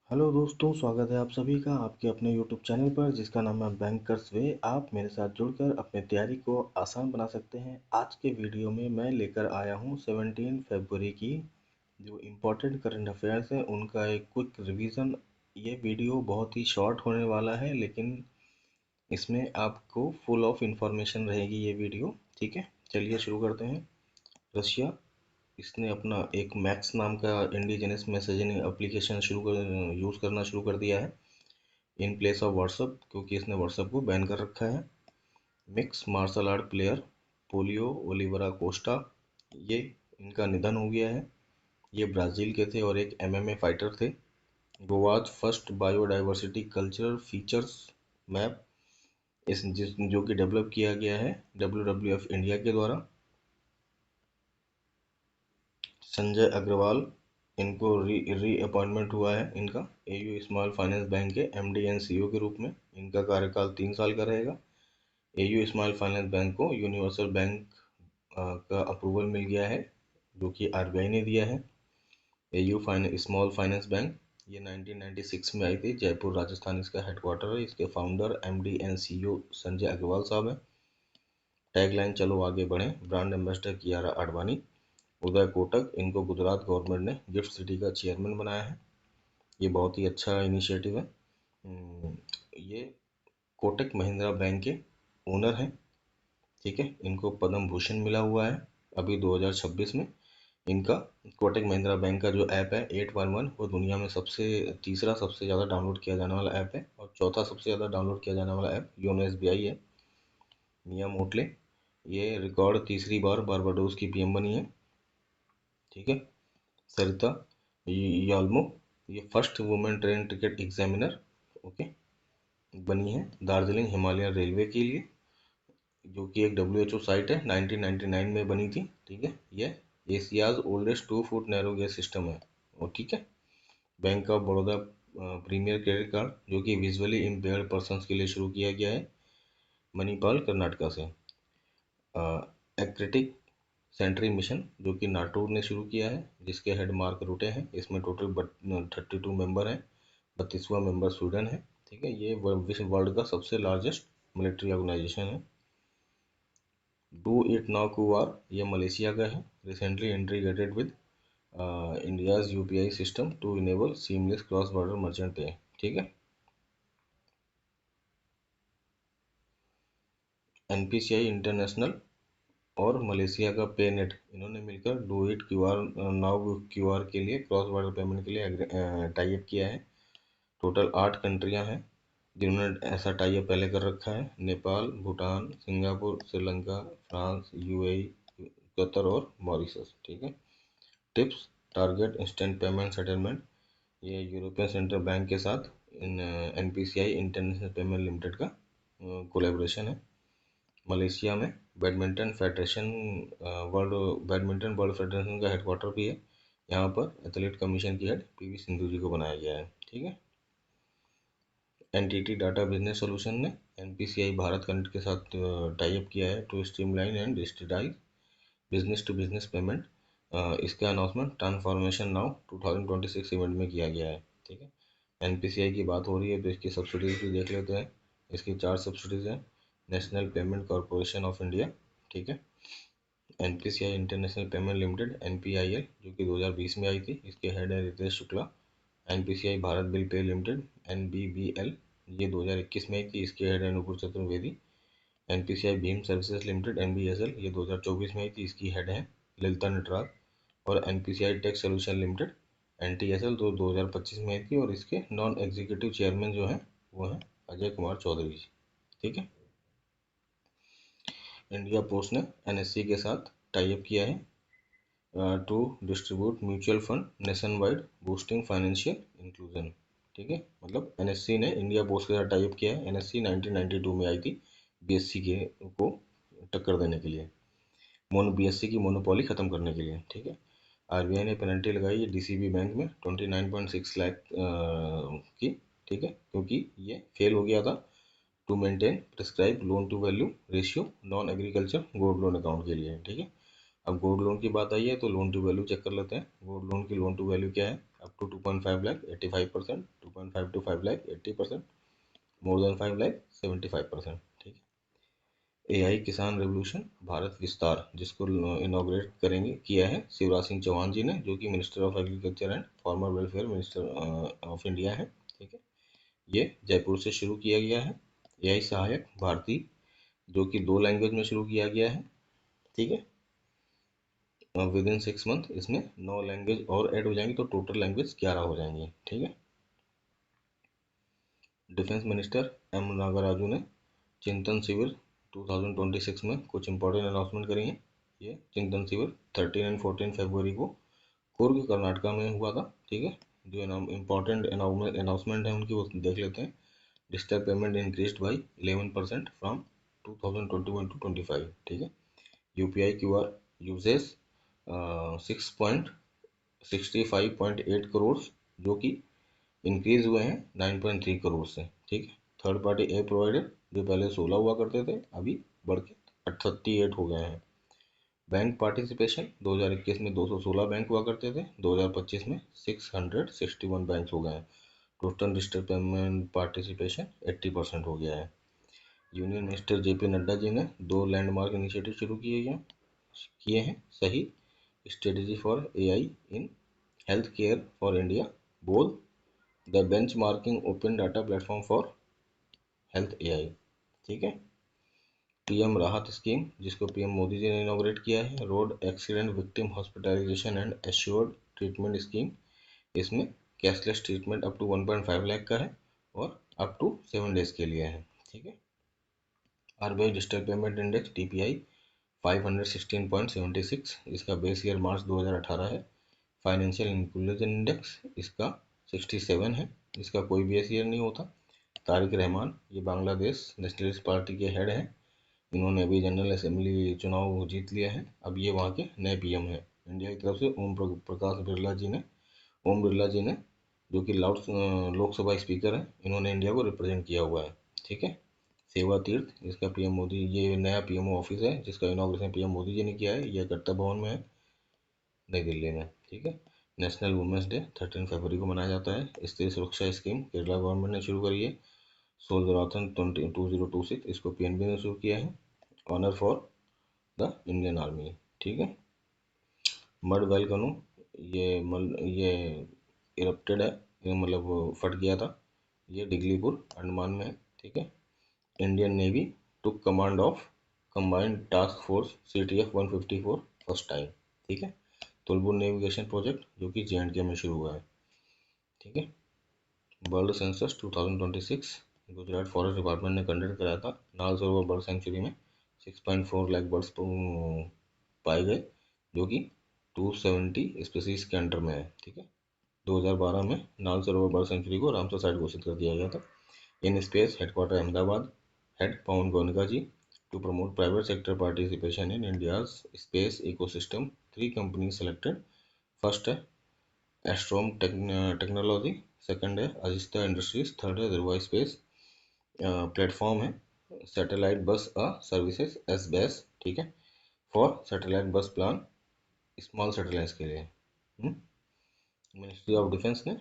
Hello दोस्तों, स्वागत है आप सभी का आपके अपने यूट्यूब चैनल पर जिसका नाम है बैंकर्स वे। आप मेरे साथ जुड़कर अपने तैयारी को आसान बना सकते हैं। आज के वीडियो में मैं लेकर आया हूं 17 फरवरी की जो इम्पोर्टेंट करंट अफेयर्स है उनका एक क्विक रिवीजन। ये वीडियो बहुत ही शॉर्ट होने वाला है, लेकिन इसमें आपको फुल ऑफ इंफॉर्मेशन रहेगी ये वीडियो। ठीक है, चलिए शुरू करते हैं। रशिया, इसने अपना एक मैक्स नाम का इंडिजिनस मैसेजिंग एप्लीकेशन यूज़ करना शुरू कर दिया है इन प्लेस ऑफ व्हाट्सएप, क्योंकि इसने व्हाट्सएप को बैन कर रखा है। मिक्स मार्शल आर्ट प्लेयर पोलियो ओलिवेरा कोस्टा, ये इनका निधन हो गया है। ये ब्राज़ील के थे और एक एमएमए फाइटर थे। Goa's first biodiversity cultural features map, इस जिस जो कि डेवलप किया गया है WWF इंडिया के द्वारा। संजय अग्रवाल, इनको री अपॉइंटमेंट हुआ है इनका एयू स्मॉल फाइनेंस बैंक के एमडी एंड सीईओ के रूप में। इनका कार्यकाल 3 साल का रहेगा। एयू स्मॉल फाइनेंस बैंक को यूनिवर्सल बैंक का अप्रूवल मिल गया है, जो कि आरबीआई ने दिया है। एयू स्मॉल फाइनेंस बैंक ये 1996 में आई थी। जयपुर राजस्थान इसका हेडक्वार्टर है। इसके founder MD and CEO Sanjay Agarwal साहब हैं। टैगलाइन चलो आगे बढ़ें, ब्रांड एम्बेसडर कियारा आडवाणी। उदय कोटक, इनको गुजरात गवर्नमेंट ने गिफ्ट सिटी का चेयरमैन बनाया है। ये बहुत ही अच्छा इनिशिएटिव है। ये कोटक महिंद्रा बैंक के ओनर हैं। ठीक है, इनको पद्म भूषण मिला हुआ है अभी 2026 में। इनका कोटक महिंद्रा बैंक का जो ऐप है 811, वो दुनिया में तीसरा सबसे ज़्यादा डाउनलोड किया जाने वाला ऐप है, और चौथा सबसे ज़्यादा डाउनलोड किया जाने वाला ऐप योनो एसबीआई है। मिया मोटले, ये रिकॉर्ड तीसरी बार बारबाडोस की पीएम बनी है। ठीक है, सरिता याल्मो, ये first women train ticket examiner okay बनी है दार्जिलिंग हिमालयन रेलवे के लिए, जो कि एक WHO साइट है, 1999 में बनी थी। ठीक है, ये Asia's oldest 2 foot narrow gauge system है। और ठीक है, bank of Baroda premier credit card, जो कि विजुअली इम्पेयर्ड पर्सनस के लिए शुरू किया गया है, मणिपाल कर्नाटका से। एक्रिटिक सेंट्री मिशन, जो कि नाटोर ने शुरू किया है, जिसके हेड मार्क रूटे हैं। इसमें टोटल 32 मेंबर हैं। 32वां मेंबर स्वीडन है। ठीक है, ये विश्व वर्ल्ड का सबसे लार्जेस्ट मिलिट्री ऑर्गेनाइजेशन है। डू इट नाउ क्यूआर, ये मलेशिया का है। Recently integrated with India's UPI system to enable seamless cross border merchant pay. ठीक है, एनपीसीआई इंटरनेशनल और मलेशिया का पेनेट, इन्होंने मिलकर do it QR now QR के लिए क्रॉस बॉर्डर पेमेंट के लिए टाई अप किया है। टोटल 8 कंट्रियां हैं जिन्होंने ऐसा टाई अप पहले कर रखा है: Nepal, Bhutan, Singapore, Sri Lanka, France, UAE, Qatar और मॉरिशस। ठीक है, tips target instant payment settlement, ये यूरोपियन सेंट्रल बैंक के साथ इन एनपीसीआई इंटरनेशनल पेमेंट लिमिटेड का कोलेब्रेशन है। मलेशिया में बैडमिंटन फेडरेशन वर्ल्ड फेडरेशन का हेडक्वार्टर भी है। यहाँ पर एथलीट कमीशन की हेड पीवी सिंधु जी को बनाया गया है। ठीक है, एनटीटी डाटा बिजनेस सॉल्यूशन ने एनपीसीआई भारत कनेक्ट के साथ टाई अप किया है to streamline and digitise business to business payment. इसका अनाउंसमेंट ट्रांसफॉर्मेशन नाउ 2026 इवेंट में किया गया है। ठीक है, एनपीसीआई की बात हो रही है तो इसकी सब्सिडीज भी देख लेते हैं। इसकी 4 सब्सिडीज हैं। National payment corporation of India, ठीक है, NPCI international payment limited NPIL, जो कि 2020 में आई थी, इसके हेड है Ritesh Shukla. NPCI Bharat bill pay limited NBBL, ये 2021 में आई थी, इसके हेड है नुपुर चतुर्वेदी। एनपीसीआई भीम सर्विसेज लिमिटेड NBSL, ये 2024 में आई थी, इसकी हेड है ललिता नटराज। और NPCI tech solution limited NTSL, तो 2025 में आई थी, और इसके नॉन एग्जीक्यूटिव चेयरमैन जो हैं वो हैं अजय कुमार चौधरी जी। ठीक है, इंडिया पोस्ट ने NSE के साथ टाई अप किया है to distribute mutual fund nationwide boosting financial inclusion. ठीक है, मतलब NSE ने इंडिया पोस्ट के साथ टाई अप किया है। NSE 1992 में आई थी BSE के को टक्कर देने के लिए, BSE की मोनोपॉली खत्म करने के लिए। ठीक है, आरबीआई ने पेनल्टी लगाई है डीसीबी बैंक में 29.6 लाख की। ठीक है, क्योंकि ये फेल हो गया था to maintain prescribe loan to value ratio non agriculture gold loan account के लिए। ठीक है, अब गोल्ड लोन की बात आई है तो लोन टू वैल्यू चेक कर लेते हैं। गोल्ड लोन की लोन टू वैल्यू क्या है? Up to 2.5 lakh 85%, 2.5 to 5 lakh 80%, more than 5 lakh 75%। ठीक है। एआई किसान रेवोल्यूशन भारत विस्तार, जिसको इनॉग्रेट करेंगे किया है शिवराज सिंह चौहान जी ने, जो कि minister of agriculture and farmer welfare minister of India है। ठीक है। ये जयपुर से शुरू किया गया है। एआई सहायक भारती, जो कि 2 लैंग्वेज में शुरू किया गया है। ठीक है। विद इन 6 मंथ इसमें 9 लैंग्वेज और ऐड हो जाएंगी, तो टोटल लैंग्वेज 11 हो जाएंगी। ठीक है। डिफेंस मिनिस्टर एम नागराजू ने चिंतन शिविर 2026 में कुछ इंपॉर्टेंट अनाउंसमेंट करी हैं। ये चिंतन शिविर 13 एंड 14 फरवरी को कुर्ग कर्नाटका में हुआ था। ठीक है। जो इम्पोर्टेंट अनाउंसमेंट है उनकी वो देख लेते हैं। Digital payment increase by 11% from 2021 to 25। ठीक है। यूपीआई क्यूआर यूजेस 65.8 करोड़, जो कि इंक्रीज हुए हैं 9.3 करोड़ से। ठीक है। थर्ड पार्टी ऐप प्रोवाइडर जो पहले 16 हुआ करते थे, अभी बढ़ के 38 हो गए हैं। बैंक पार्टिसिपेशन 2021 में 216 बैंक हुआ करते थे, 2025 में 661 बैंक हो गए हैं। टोटल डिजिटल पेमेंट पार्टिसिपेशन 80% हो गया है। Union minister JP Nadda ji ने 2 लैंडमार्क इनिशिएटिव शुरू किए हैं। SAHI strategy for AI in health care for India, बोल the benchmarking open data platform for health AI. ठीक है। पीएम राहत स्कीम, जिसको पीएम मोदी जी ने इनॉग्रेट किया है। Road accident victim hospitalisation and assured treatment scheme, इसमें cashless treatment up to 1.5 lakh का है और अप टू 7 डेज के लिए है। ठीक है। RBI digital payment index DPI 516.76, इसका बेस ईयर मार्च 2018 है। फाइनेंशियल इंक्लूजन इंडेक्स इसका 67 है, इसका कोई बेस ईयर नहीं होता। तारिक रहमान, ये बांग्लादेश नेशनलिस्ट पार्टी के हेड हैं। इन्होंने अभी जनरल असेंबली चुनाव जीत लिया है, अब ये वहाँ के नए पीएम हैं। इंडिया की तरफ से ओम बिरला जी ने, जो कि लोकसभा स्पीकर हैं, इन्होंने इंडिया को रिप्रेजेंट किया हुआ है। ठीक है। सेवा तीर्थ, इसका पीएम मोदी, ये नया पीएमओ ऑफिस है जिसका इनॉग्रेशन पीएम मोदी जी ने किया है। ये कर्तव्य भवन में है, नई दिल्ली में। ठीक है। नेशनल वुमेंस डे 13 फरवरी को मनाया जाता है। स्त्री सुरक्षा स्कीम केरला गवर्नमेंट ने शुरू करी है। सोलजराथन 2026, इसको पीएनबी ने शुरू किया है। Honour for the Indian army. ठीक है। मड वैल्कनो, ये इरप्टेड है, ये मतलब फट गया था। ये डिगलीपुर अंडमान में है। ठीक है। Indian navy took command of combined task force CTF 154 first time. ठीक है। तुलबुर नेविगेशन प्रोजेक्ट, जो कि JNK में शुरू हुआ है। ठीक है। World census 2026 Gujarat forest department ने कंडक्ट कराया था। नाल सरोवर बर्ड सेंचुरी में 6.4 लाख बर्ड्स पाए गए, जो कि 270 स्पीसीज के अंडर में है। ठीक है। 2012 में नाल सरोवर बर्ड सेंचुरी को रामसर साइट घोषित कर दिया गया था। In space headquarter Ahmedabad, head Pawan Goenka ji. To promote private sector participation in India's space ecosystem, 3 companies selected. First है एस्ट्रोम टेक्नोलॉजी, सेकंड है अजिस्ता इंडस्ट्रीज, थर्ड है ध्रुवा स्पेस। प्लेटफॉर्म है सैटेलाइट बस सर्विसेज SBAS। ठीक है। For satellite bus plan small satellites के लिए। Ministry of defence ने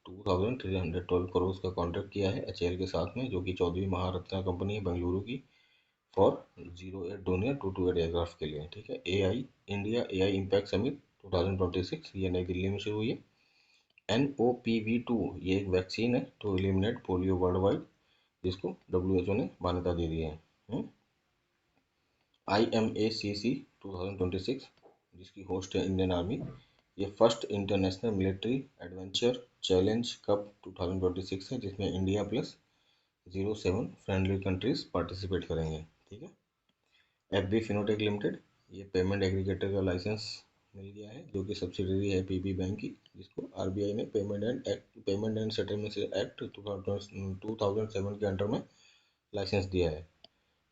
2312 करोड़ का कॉन्ट्रैक्ट किया है HAL के साथ में, जो कि 14वीं महारत्ना कंपनी है बेंगलुरु की, फॉर 08 डोनियर 228 एयरक्राफ्ट के लिए। ठीक है। इंडिया एआई इम्पैक्ट समिट 2026, ये नई दिल्ली में शुरू हुई है। NOPV2, ये एक वैक्सीन है to eliminate polio worldwide, जिसको WHO ने मान्यता दे दी है। IMACC 2026, जिसकी होस्ट है इंडियन आर्मी, ये first international military adventure challenge cup 2026 है, जिसमें India plus 07 friendly countries participate करेंगे। ठीक है। FB फिनोटेक लिमिटेड, ये पेमेंट एग्रीगेटर का लाइसेंस मिल गया है, जो कि सब्सिडरी है PB बैंक की, जिसको RBI ने पेमेंट एंड सेटलमेंट एक्ट 2007 के अंडर में लाइसेंस दिया है।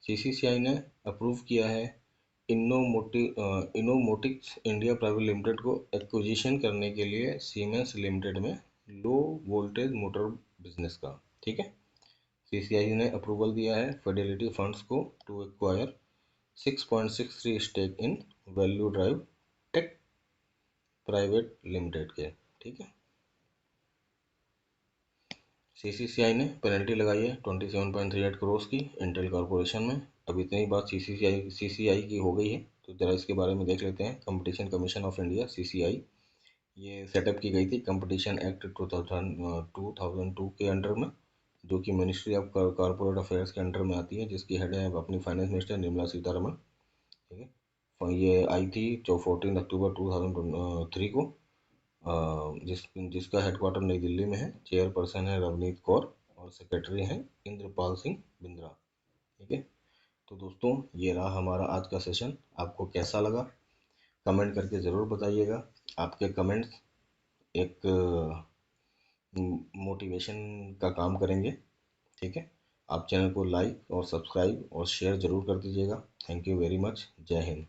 CCCI ने अप्रूव किया है इनोमोटिक्स इंडिया प्राइवेट लिमिटेड को एक्विजिशन करने के लिए सीमेंस लिमिटेड में लो वोल्टेज मोटर बिजनेस का। ठीक है। CCI ने अप्रूवल दिया है फिडेलिटी फंड्स को to acquire 6.63 stake in Value Drive Tech private limited के। ठीक है। सीसीसीआई ने पेनल्टी लगाई है 27.38 करोड़ की इंटेल कॉरपोरेशन में। अब इतनी ही बात सीसीआई की हो गई है तो ज़रा इसके बारे में देख लेते हैं। Competition commission of India CCI ये सेटअप की गई थी कंपटीशन एक्ट 2002 के अंडर में, जो कि मिनिस्ट्री ऑफ कॉरपोरेट अफेयर्स के अंडर में आती है, जिसकी हेड है अपनी फाइनेंस मिनिस्टर निर्मला सीतारमण। ठीक है, और ये आई थी जो 14 अक्टूबर 2003 को, जिसका हेडक्वार्टर नई दिल्ली में है। चेयरपर्सन है रवनीत कौर और सेक्रेटरी हैं इंद्रपाल सिंह बिंद्रा। ठीक है, तो दोस्तों ये रहा हमारा आज का सेशन। आपको कैसा लगा कमेंट करके ज़रूर बताइएगा। आपके कमेंट्स एक मोटिवेशन का काम करेंगे। ठीक है, आप चैनल को लाइक और सब्सक्राइब और शेयर ज़रूर कर दीजिएगा। Thank you very much. जय हिंद।